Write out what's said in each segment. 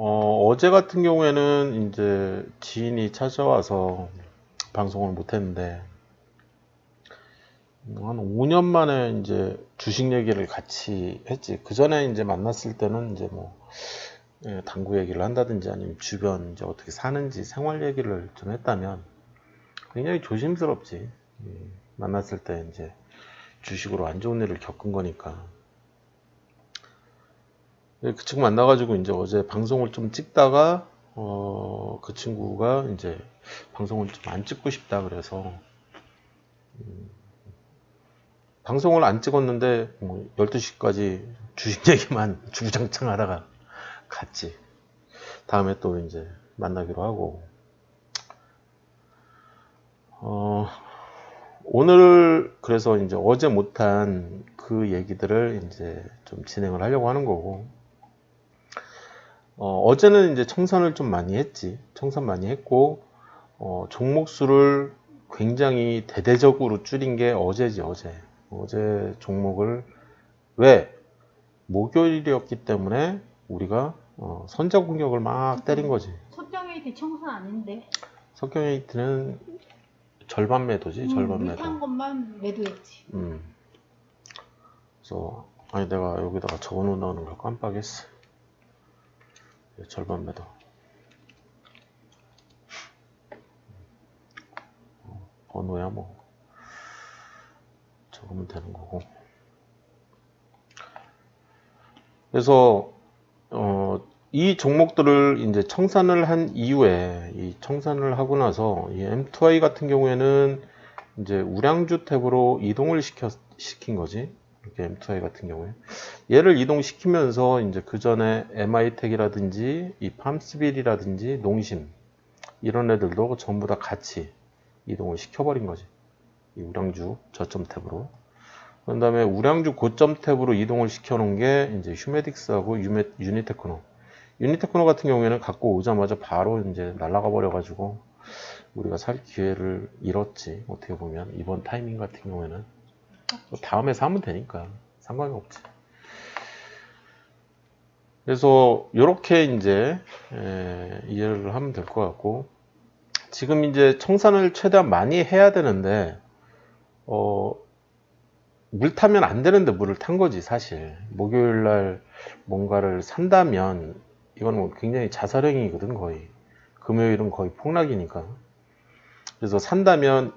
어제 같은 경우에는 이제 지인이 찾아와서 방송을 못 했는데, 한 5년 만에 이제 주식 얘기를 같이 했지. 그 전에 이제 만났을 때는 이제 뭐, 당구 얘기를 한다든지 아니면 주변 이제 어떻게 사는지 생활 얘기를 좀 했다면 굉장히 조심스럽지. 만났을 때 이제 주식으로 안 좋은 일을 겪은 거니까. 그 친구 만나가지고 이제 어제 방송을 좀 찍다가 그 친구가 이제 방송을 좀 안 찍고 싶다 그래서 방송을 안 찍었는데 뭐 12시까지 주식 얘기만 주구장창 하다가 갔지. 다음에 또 이제 만나기로 하고 오늘 그래서 이제 어제 못한 그 얘기들을 이제 좀 진행을 하려고 하는 거고 어제는 이제 청산을 좀 많이 했지. 청산 많이 했고 종목 수를 굉장히 대대적으로 줄인 게 어제지. 어제 종목을 왜 목요일이었기 때문에 우리가 선제 공격을 막 때린 거지. 석경이 청산 아닌데. 석경에이트는 절반 매도지. 절반 매도. 밑한 것만 매도했지. 그래서 아니 내가 여기다가 적어놓는다는 걸 깜빡했어. 절반 매도. 번호야 뭐 적으면 되는 거고. 그래서 이 종목들을 이제 청산을 한 이후에 이 청산을 하고 나서 이 M2I 같은 경우에는 이제 우량주 탭으로 이동을 시킨 거지. 이렇게 M2I 같은 경우에 얘를 이동시키면서 이제 그 전에 MI텍이라든지 이 팜스빌이라든지 농심 이런 애들도 전부 다 같이 이동을 시켜버린 거지. 이 우량주 저점 탭으로. 그 다음에 우량주 고점 탭으로 이동을 시켜놓은 게 이제 휴메딕스하고 유니테크노. 유니테크노 같은 경우에는 갖고 오자마자 바로 이제 날아가 버려가지고 우리가 살 기회를 잃었지. 어떻게 보면 이번 타이밍 같은 경우에는 다음에 사면 되니까 상관이 없지. 그래서 이렇게 이제 이해를 하면 될 것 같고 지금 이제 청산을 최대한 많이 해야 되는데 물 타면 안 되는데 물을 탄 거지 사실. 목요일 날 뭔가를 산다면 이건 뭐 굉장히 자살행위거든 거의. 금요일은 거의 폭락이니까. 그래서 산다면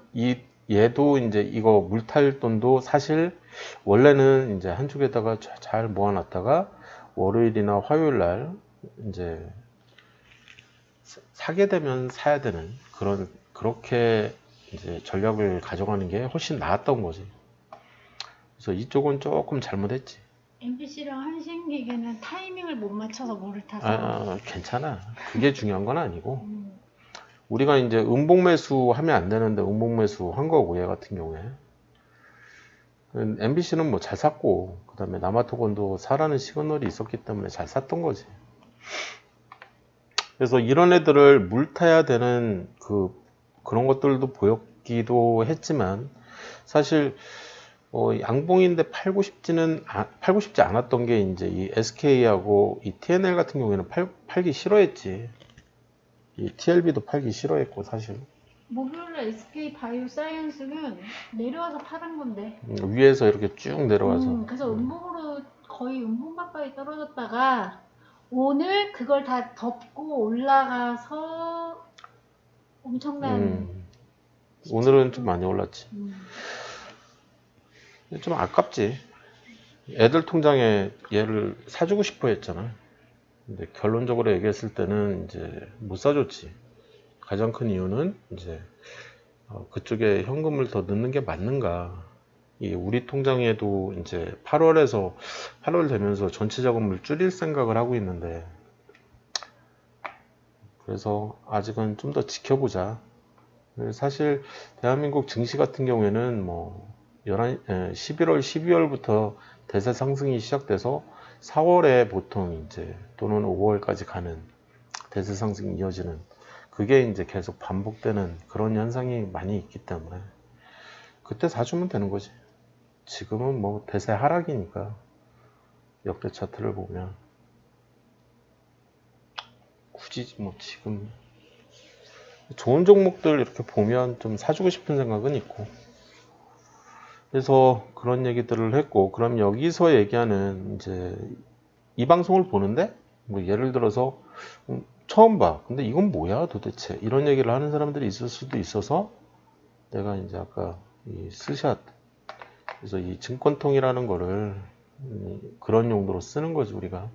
얘도 이제 이거 물 탈 돈도 사실 원래는 이제 한쪽에다가 잘 모아놨다가 월요일이나 화요일 날 이제 사게 되면 사야 되는 그렇게 이제 전략을 가져가는 게 훨씬 나았던 거지. 그래서 이쪽은 조금 잘못했지. MBC랑 한신기계는 타이밍을 못 맞춰서 물을 타서. 괜찮아. 그게 중요한 건 아니고. 우리가 이제 음봉 매수 하면 안 되는데 음봉 매수 한 거고, 얘 같은 경우에. MBC는 뭐 잘 샀고, 그 다음에 남아토건도 사라는 시그널이 있었기 때문에 잘 샀던 거지. 그래서 이런 애들을 물 타야 되는 그런 것들도 보였기도 했지만, 사실, 양봉인데 팔고 싶지 않았던 게 이제 이 SK하고 이 TNL 같은 경우에는 팔기 싫어했지. 이 TLB도 팔기 싫어했고 사실. 목요일에 SK 바이오사이언스는 내려와서 파는 건데. 위에서 이렇게 쭉 내려와서. 그래서 음봉으로 거의 음봉 가까이 떨어졌다가 오늘 그걸 다 덮고 올라가서 엄청난. 오늘은 좀 많이 올랐지. 좀 아깝지. 애들 통장에 얘를 사주고 싶어 했잖아. 근데 결론적으로 얘기했을 때는 이제 못 사줬지. 가장 큰 이유는 이제 그쪽에 현금을 더 넣는 게 맞는가. 우리 통장에도 이제 8월 되면서 전체 자금을 줄일 생각을 하고 있는데, 그래서 아직은 좀 더 지켜보자. 사실 대한민국 증시 같은 경우에는 뭐 11월, 12월부터 대세 상승이 시작돼서 4월에 보통 이제 또는 5월까지 가는 대세 상승이 이어지는 그게 이제 계속 반복되는 그런 현상이 많이 있기 때문에 그때 사주면 되는 거지. 지금은 뭐 대세 하락이니까 역대 차트를 보면 굳이 뭐 지금 좋은 종목들 이렇게 보면 좀 사주고 싶은 생각은 있고. 그래서 그런 얘기들을 했고, 그럼 여기서 얘기하는 이제 이 방송을 보는데 뭐 예를 들어서 처음 봐. 근데 이건 뭐야 도대체? 이런 얘기를 하는 사람들이 있을 수도 있어서 내가 이제 아까 이 스샷, 그래서 이 증권통이라는 거를 그런 용도로 쓰는 거지 우리가.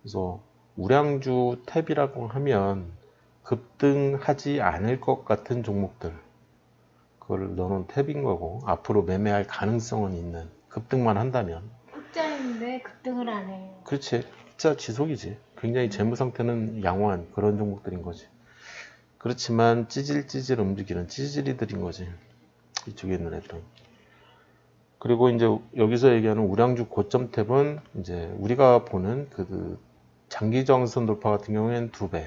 그래서 우량주 탭이라고 하면 급등하지 않을 것 같은 종목들, 그걸 넣어놓은 탭인 거고, 앞으로 매매할 가능성은 있는, 급등만 한다면. 흑자인데 급등을 안 해. 그렇지, 흑자 지속이지. 굉장히 재무 상태는 양호한 그런 종목들인 거지. 그렇지만 찌질찌질 움직이는 찌질이들인 거지, 이쪽에 있는 애들은. 그리고 이제 여기서 얘기하는 우량주 고점 탭은 이제 우리가 보는 그 장기 저항선 돌파 같은 경우에는 2배,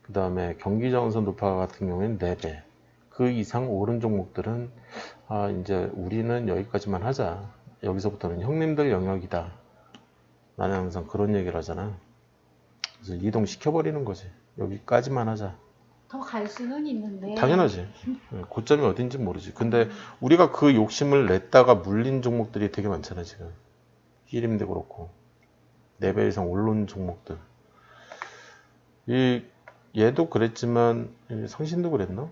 그 다음에 경기 저항선 돌파 같은 경우에는 4배, 그 이상 오른 종목들은 이제 우리는 여기까지만 하자, 여기서부터는 형님들 영역이다, 나는 항상 그런 얘기를 하잖아. 그래서 이동시켜버리는 거지. 여기까지만 하자. 더 갈 수는 있는데. 당연하지. 고점이 어딘지 모르지. 근데 우리가 그 욕심을 냈다가 물린 종목들이 되게 많잖아 지금. 히림도 그렇고 4배 이상 오른 종목들. 얘도 그랬지만 상신도 그랬나?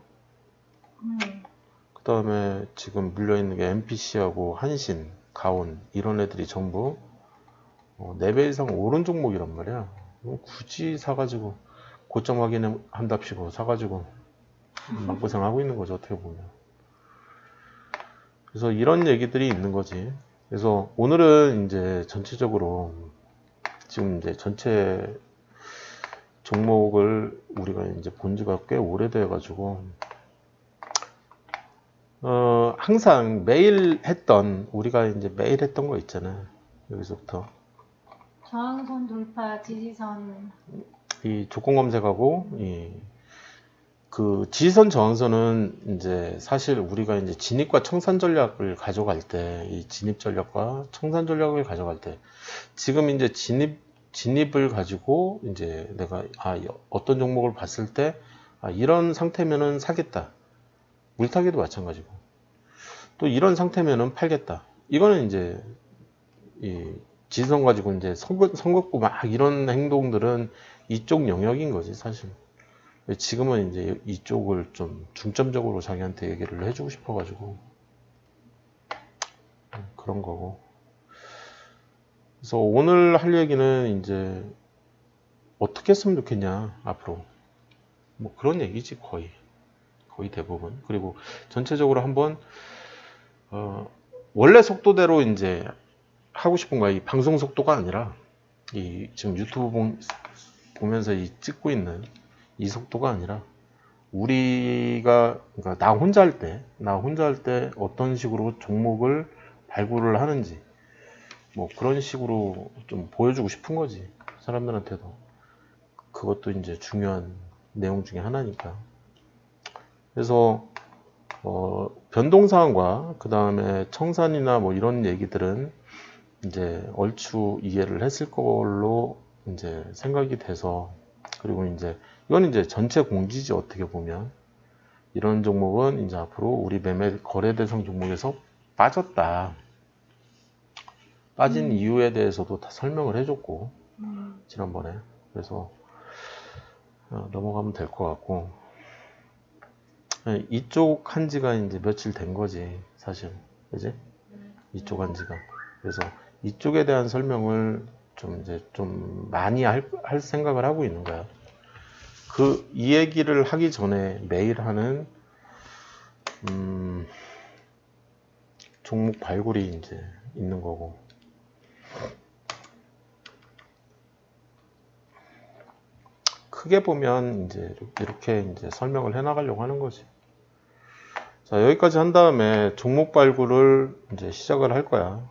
그 다음에 지금 물려있는 게 MPC하고 한신, 가온 이런 애들이 전부 4배 이상 오른 종목이란 말이야. 굳이 사가지고 고점 확인한답시고 사가지고 막고생하고 있는 거죠, 어떻게 보면. 그래서 이런 얘기들이 있는 거지. 그래서 오늘은 이제 전체적으로 지금 이제 전체 종목을 우리가 이제 본 지가 꽤 오래돼 가지고 항상 매일 했던, 우리가 이제 매일 했던 거 있잖아. 여기서부터 저항선 돌파, 지지선. 이 조건 검색하고 그 지지선 저항선은 이제 사실 우리가 이제 진입과 청산 전략을 가져갈 때, 이 진입 전략과 청산 전략을 가져갈 때, 지금 이제 진입을 가지고 이제 내가 어떤 종목을 봤을 때 이런 상태면은 사겠다. 물타기도 마찬가지고. 또 이런 상태면은 팔겠다. 이거는 이제 이 지지선 가지고 이제 선긋고 막 이런 행동들은 이쪽 영역인 거지 사실. 지금은 이제 이쪽을 좀 중점적으로 자기한테 얘기를 해주고 싶어가지고 그런 거고. 그래서 오늘 할 얘기는 이제 어떻게 했으면 좋겠냐 앞으로, 뭐 그런 얘기지 거의 대부분. 그리고 전체적으로 한번 원래 속도대로 이제 하고 싶은 거야. 이 방송 속도가 아니라 이 지금 유튜브 보면서 이 찍고 있는 이 속도가 아니라 우리가, 그러니까 나 혼자 할 때 어떤 식으로 종목을 발굴을 하는지, 뭐 그런 식으로 좀 보여주고 싶은 거지 사람들한테도. 그것도 이제 중요한 내용 중에 하나니까. 그래서 변동사항과 그 다음에 청산이나 뭐 이런 얘기들은 이제 얼추 이해를 했을 걸로 이제 생각이 돼서, 그리고 이제 이건 이제 전체 공지지 어떻게 보면. 이런 종목은 이제 앞으로 우리 매매 거래 대상 종목에서 빠졌다. 빠진 이유에 대해서도 다 설명을 해줬고 지난번에. 그래서 넘어가면 될 것 같고, 이쪽 한 지가 이제 며칠 된 거지 사실, 그지? 이쪽 한 지가. 그래서 이쪽에 대한 설명을 좀 이제 좀 많이 할 생각을 하고 있는 거야. 이 얘기를 하기 전에 매일 하는 종목 발굴이 이제 있는 거고. 크게 보면 이제 이렇게 이제 설명을 해 나가려고 하는 거지. 자, 여기까지 한 다음에 종목 발굴을 이제 시작을 할 거야.